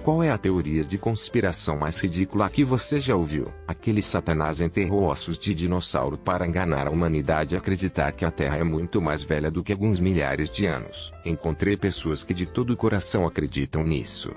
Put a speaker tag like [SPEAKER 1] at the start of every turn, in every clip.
[SPEAKER 1] Qual é a teoria de conspiração mais ridícula que você já ouviu? Aquele Satanás enterrou ossos de dinossauro para enganar a humanidade a acreditar que a Terra é muito mais velha do que alguns milhares de anos. Encontrei pessoas que de todo o coração acreditam nisso.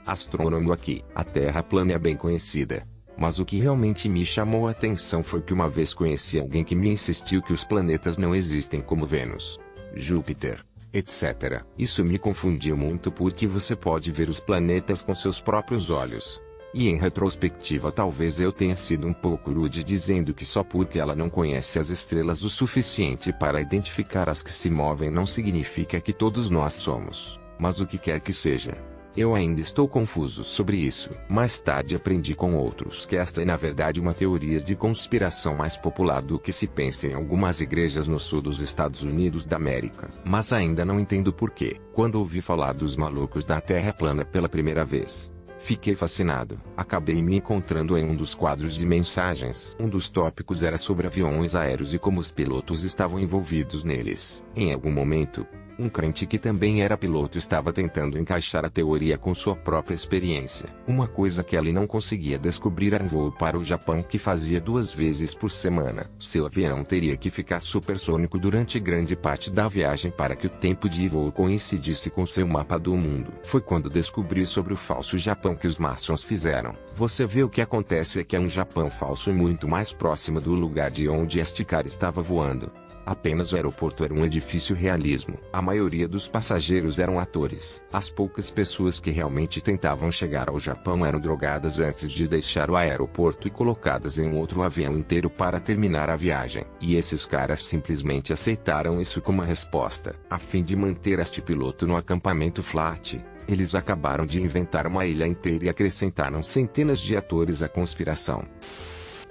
[SPEAKER 1] Astrônomo aqui. A Terra plana é bem conhecida. Mas o que realmente me chamou a atenção foi que uma vez conheci alguém que me insistiu que os planetas não existem como Vênus, Júpiter, etc. Isso me confundiu muito porque você pode ver os planetas com seus próprios olhos. E em retrospectiva talvez eu tenha sido um pouco rude dizendo que só porque ela não conhece as estrelas o suficiente para identificar as que se movem não significa que todos nós somos. Mas o que quer que seja. Eu ainda estou confuso sobre isso. Mais tarde aprendi com outros que esta é na verdade uma teoria de conspiração mais popular do que se pensa em algumas igrejas no sul dos Estados Unidos da América. Mas ainda não entendo porquê. Quando ouvi falar dos malucos da Terra plana pela primeira vez, fiquei fascinado. Acabei me encontrando em um dos quadros de mensagens. Um dos tópicos era sobre aviões aéreos e como os pilotos estavam envolvidos neles. Em algum momento, um crente que também era piloto estava tentando encaixar a teoria com sua própria experiência. Uma coisa que ele não conseguia descobrir era um voo para o Japão que fazia 2 vezes por semana. Seu avião teria que ficar supersônico durante grande parte da viagem para que o tempo de voo coincidisse com seu mapa do mundo. Foi quando descobri sobre o falso Japão que os maçons fizeram. Você vê, o que acontece é que é um Japão falso e muito mais próximo do lugar de onde este cara estava voando. Apenas o aeroporto era um edifício realismo. A maioria dos passageiros eram atores. As poucas pessoas que realmente tentavam chegar ao Japão eram drogadas antes de deixar o aeroporto e colocadas em um outro avião inteiro para terminar a viagem. E esses caras simplesmente aceitaram isso como uma resposta. A fim de manter este piloto no acampamento flat, eles acabaram de inventar uma ilha inteira e acrescentaram centenas de atores à conspiração.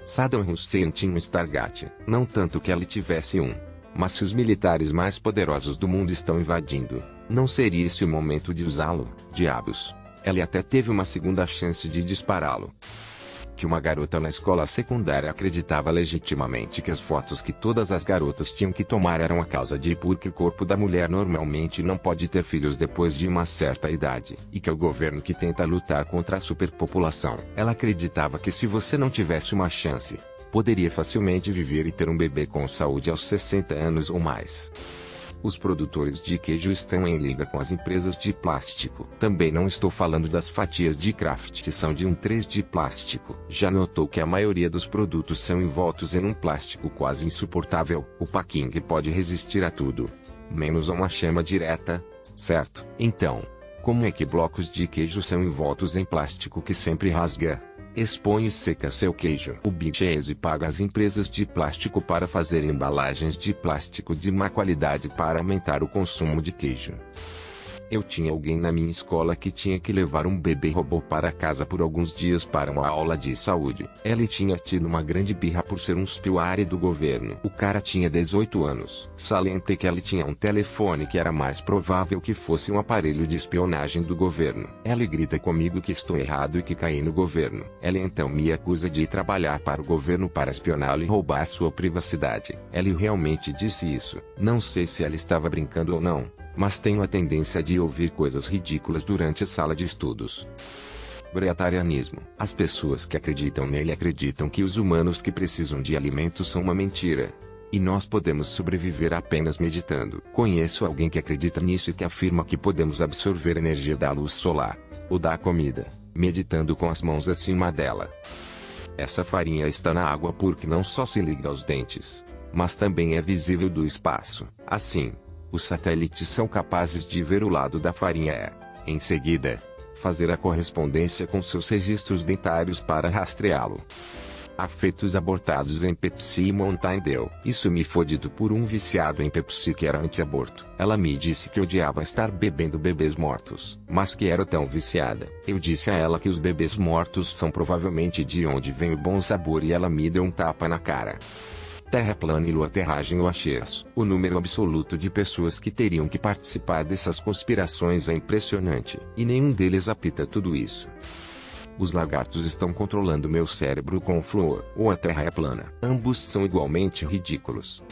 [SPEAKER 1] Saddam Hussein tinha um Stargate, não tanto que ele tivesse um. Mas se os militares mais poderosos do mundo estão invadindo, não seria esse o momento de usá-lo? Diabos. Ele até teve uma segunda chance de dispará-lo. Que uma garota na escola secundária acreditava legitimamente que as fotos que todas as garotas tinham que tomar eram a causa de porque o corpo da mulher normalmente não pode ter filhos depois de uma certa idade, e que é o governo que tenta lutar contra a superpopulação. Ela acreditava que se você não tivesse uma chance, poderia facilmente viver e ter um bebê com saúde aos 60 anos ou mais. Os produtores de queijo estão em liga com as empresas de plástico. Também não estou falando das fatias de Kraft, são de um 3 de plástico. Já notou que a maioria dos produtos são envoltos em um plástico quase insuportável? O packing pode resistir a tudo, menos a uma chama direta, certo? Então, como é que blocos de queijo são envoltos em plástico que sempre rasga, expõe e seca seu queijo? O Big Cheese paga as empresas de plástico para fazer embalagens de plástico de má qualidade para aumentar o consumo de queijo. Eu tinha alguém na minha escola que tinha que levar um bebê robô para casa por alguns dias para uma aula de saúde. Ele tinha tido uma grande birra por ser um espioário do governo. O cara tinha 18 anos. Salientei que ele tinha um telefone que era mais provável que fosse um aparelho de espionagem do governo. Ele grita comigo que estou errado e que caí no governo. Ele então me acusa de ir trabalhar para o governo para espioná-lo e roubar sua privacidade. Ele realmente disse isso. Não sei se ele estava brincando ou não, mas tenho a tendência de ouvir coisas ridículas durante a sala de estudos. Vegetarianismo. As pessoas que acreditam nele acreditam que os humanos que precisam de alimentos são uma mentira. E nós podemos sobreviver apenas meditando. Conheço alguém que acredita nisso e que afirma que podemos absorver energia da luz solar, ou da comida, meditando com as mãos acima dela. Essa farinha está na água porque não só se liga aos dentes, mas também é visível do espaço. Assim, os satélites são capazes de ver o lado da farinha em seguida, fazer a correspondência com seus registros dentários para rastreá-lo. Há fetos abortados em Pepsi e Mountain Dew. Isso me foi dito por um viciado em Pepsi que era anti-aborto. Ela me disse que odiava estar bebendo bebês mortos, mas que era tão viciada. Eu disse a ela que os bebês mortos são provavelmente de onde vem o bom sabor e ela me deu um tapa na cara. Terra plana e lua aterragem ou acheias. O número absoluto de pessoas que teriam que participar dessas conspirações é impressionante, e nenhum deles apita tudo isso. Os lagartos estão controlando meu cérebro com flúor, ou a Terra é plana. Ambos são igualmente ridículos.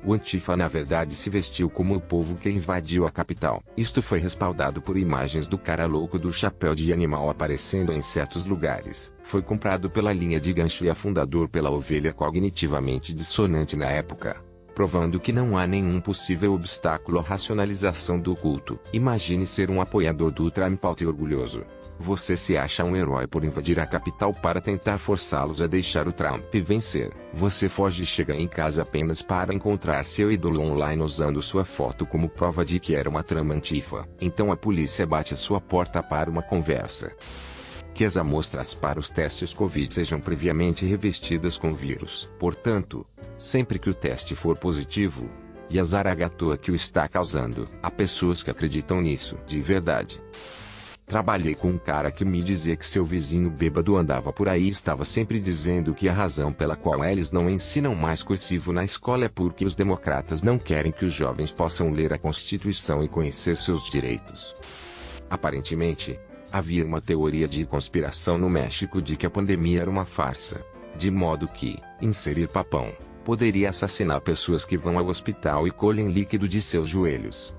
[SPEAKER 1] O Antifa na verdade se vestiu como o povo que invadiu a capital. Isto foi respaldado por imagens do cara louco do chapéu de animal aparecendo em certos lugares. Foi comprado pela linha de gancho e afundador pela ovelha cognitivamente dissonante na época, provando que não há nenhum possível obstáculo à racionalização do culto. Imagine ser um apoiador do Trump e orgulhoso. Você se acha um herói por invadir a capital para tentar forçá-los a deixar o Trump vencer. Você foge e chega em casa apenas para encontrar seu ídolo online usando sua foto como prova de que era uma trama Antifa. Então a polícia bate à sua porta para uma conversa. Que as amostras para os testes Covid sejam previamente revestidas com vírus. Portanto, sempre que o teste for positivo, e azar a gatoa que o está causando, há pessoas que acreditam nisso de verdade. Trabalhei com um cara que me dizia que seu vizinho bêbado andava por aí e estava sempre dizendo que a razão pela qual eles não ensinam mais cursivo na escola é porque os democratas não querem que os jovens possam ler a Constituição e conhecer seus direitos. Aparentemente, havia uma teoria de conspiração no México de que a pandemia era uma farsa, de modo que inserir papão poderia assassinar pessoas que vão ao hospital e colhem líquido de seus joelhos.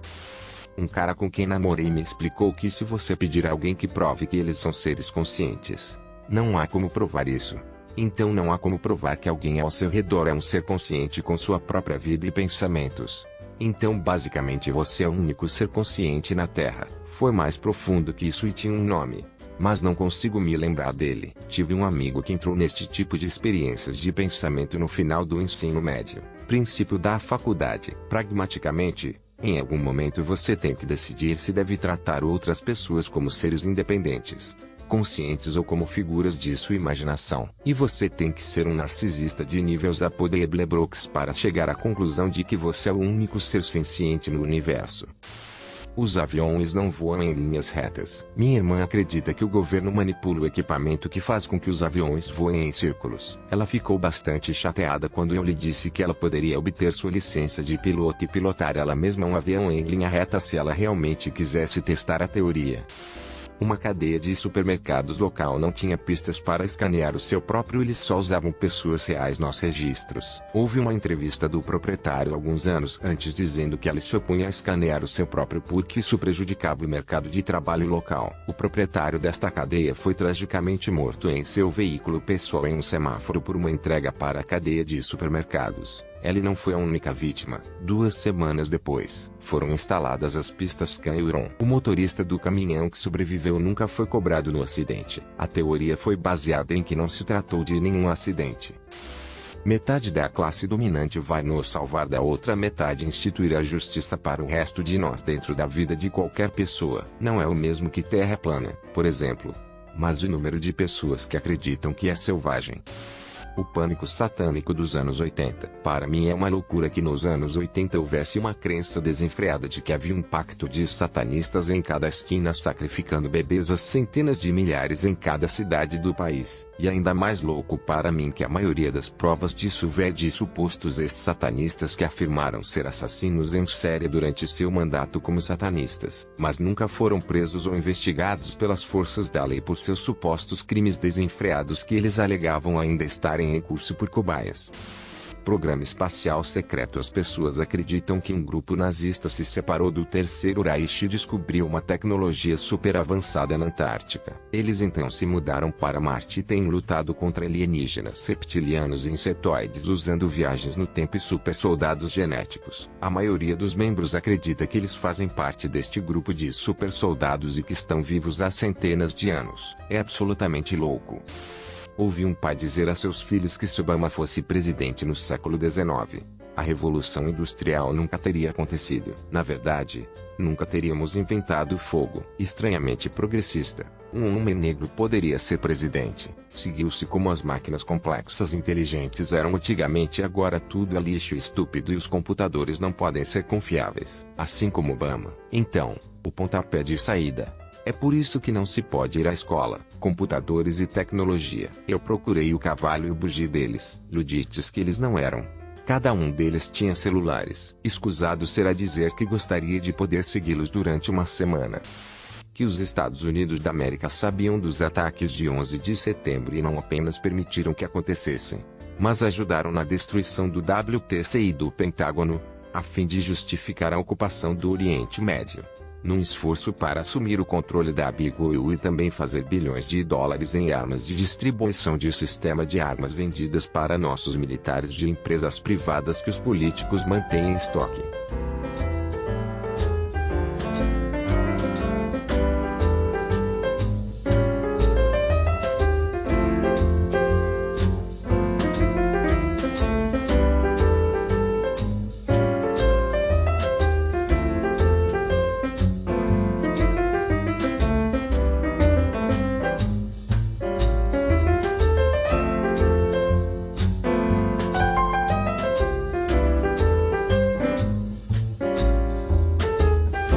[SPEAKER 1] Um cara com quem namorei me explicou que se você pedir a alguém que prove que eles são seres conscientes, não há como provar isso. Então não há como provar que alguém ao seu redor é um ser consciente com sua própria vida e pensamentos. Então basicamente você é o único ser consciente na Terra. Foi mais profundo que isso e tinha um nome, mas não consigo me lembrar dele. Tive um amigo que entrou neste tipo de experiências de pensamento no final do ensino médio. Princípio da faculdade. Pragmaticamente, em algum momento você tem que decidir se deve tratar outras pessoas como seres independentes, conscientes ou como figuras de sua imaginação. E você tem que ser um narcisista de níveis Apodeblebrooks para chegar à conclusão de que você é o único ser senciente no universo. Os aviões não voam em linhas retas. Minha irmã acredita que o governo manipula o equipamento que faz com que os aviões voem em círculos. Ela ficou bastante chateada quando eu lhe disse que ela poderia obter sua licença de piloto e pilotar ela mesma um avião em linha reta se ela realmente quisesse testar a teoria. Uma cadeia de supermercados local não tinha pistas para escanear o seu próprio, eles só usavam pessoas reais nos registros. Houve uma entrevista do proprietário alguns anos antes dizendo que ela se opunha a escanear o seu próprio porque isso prejudicava o mercado de trabalho local. O proprietário desta cadeia foi tragicamente morto em seu veículo pessoal em um semáforo por uma entrega para a cadeia de supermercados. Ela não foi a única vítima. 2 semanas depois, foram instaladas as pistas Can-Euron. O motorista do caminhão que sobreviveu nunca foi cobrado no acidente. A teoria foi baseada em que não se tratou de nenhum acidente. Metade da classe dominante vai nos salvar da outra metade e instituir a justiça para o resto de nós dentro da vida de qualquer pessoa. Não é o mesmo que Terra plana, por exemplo, mas o número de pessoas que acreditam que é selvagem. O pânico satânico dos anos 80. Para mim é uma loucura que nos anos 80 houvesse uma crença desenfreada de que havia um pacto de satanistas em cada esquina sacrificando bebês a centenas de milhares em cada cidade do país. E ainda mais louco para mim que a maioria das provas disso vem de supostos ex-satanistas que afirmaram ser assassinos em série durante seu mandato como satanistas, mas nunca foram presos ou investigados pelas forças da lei por seus supostos crimes desenfreados que eles alegavam ainda estarem em curso por cobaias. Programa espacial secreto. As pessoas acreditam que um grupo nazista se separou do Terceiro Reich e descobriu uma tecnologia super avançada na Antártica. Eles então se mudaram para Marte e têm lutado contra alienígenas reptilianos e insetoides usando viagens no tempo e super soldados genéticos. A maioria dos membros acredita que eles fazem parte deste grupo de super soldados e que estão vivos há centenas de anos. É absolutamente louco. Ouvi um pai dizer a seus filhos que se Obama fosse presidente no século XIX, a Revolução Industrial nunca teria acontecido. Na verdade, nunca teríamos inventado o fogo. Estranhamente progressista, um homem negro poderia ser presidente. Seguiu-se como as máquinas complexas inteligentes eram antigamente e agora tudo é lixo e estúpido e os computadores não podem ser confiáveis. Assim como Obama. Então, o pontapé de saída. É por isso que não se pode ir à escola. Computadores e tecnologia. Eu procurei o cavalo e o bugi deles. Ludites que eles não eram. Cada um deles tinha celulares. Escusado será dizer que gostaria de poder segui-los durante uma semana. Que os Estados Unidos da América sabiam dos ataques de 11 de setembro e não apenas permitiram que acontecessem, mas ajudaram na destruição do WTC e do Pentágono, a fim de justificar a ocupação do Oriente Médio, num esforço para assumir o controle da Big Oil e também fazer bilhões de dólares em armas de distribuição de sistema de armas vendidas para nossos militares de empresas privadas que os políticos mantêm em estoque.